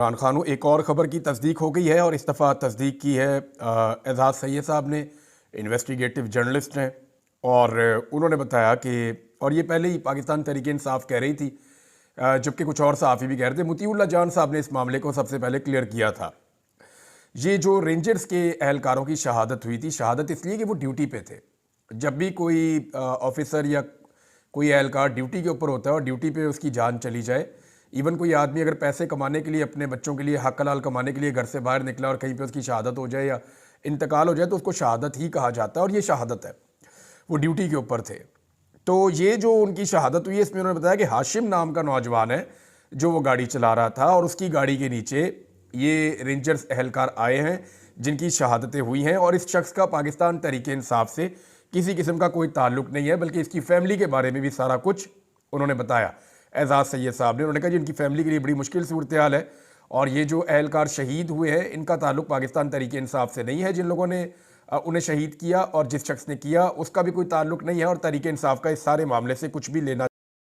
इमरान खान एक और ख़बर की तस्दीक हो गई है और इस दफ़ा तस्दीक की है एजाज़ सैयद साहब ने। इन्वेस्टिगेटिव जर्नलिस्ट हैं और उन्होंने बताया कि, और ये पहले ही पाकिस्तान तहरीक इंसाफ कह रही थी, जबकि कुछ और सहाफ़ी भी कह रहे थे। मुतीउल्लाह जान साहब ने इस मामले को सबसे पहले क्लियर किया था। ये जो रेंजर्स के एहलकारों की शहादत हुई थी, शहादत इसलिए कि वो ड्यूटी पे थे। जब भी कोई ऑफिसर या कोई एहलकार ड्यूटी के ऊपर होता है और ड्यूटी पे उसकी जान चली जाए, इवन कोई आदमी अगर पैसे कमाने के लिए, अपने बच्चों के लिए हक हलाल कमाने के लिए घर से बाहर निकला और कहीं पे उसकी शहादत हो जाए या इंतकाल हो जाए, तो उसको शहादत ही कहा जाता है और ये शहादत है। वो ड्यूटी के ऊपर थे। तो ये जो उनकी शहादत हुई है, इसमें उन्होंने बताया कि हाशिम नाम का नौजवान है जो वो गाड़ी चला रहा था और उसकी गाड़ी के नीचे ये रेंजर्स एहलकार आए हैं जिनकी शहादतें हुई हैं। और इस शख्स का पाकिस्तान तहरीक इंसाफ से किसी किस्म का कोई ताल्लुक नहीं है, बल्कि इसकी फैमिली के बारे में भी सारा कुछ उन्होंने बताया। एजाज़ सैयद साहब ने, उन्होंने कहा जी इनकी फैमिली के लिए बड़ी मुश्किल सूरत हाल है और ये जो एहलकार शहीद हुए हैं इनका ताल्लुक पाकिस्तान तहरीक इंसाफ से नहीं है। जिन लोगों ने उन्हें शहीद किया और जिस शख्स ने किया उसका भी कोई ताल्लुक नहीं है और तहरीक इंसाफ का इस सारे मामले से कुछ भी लेना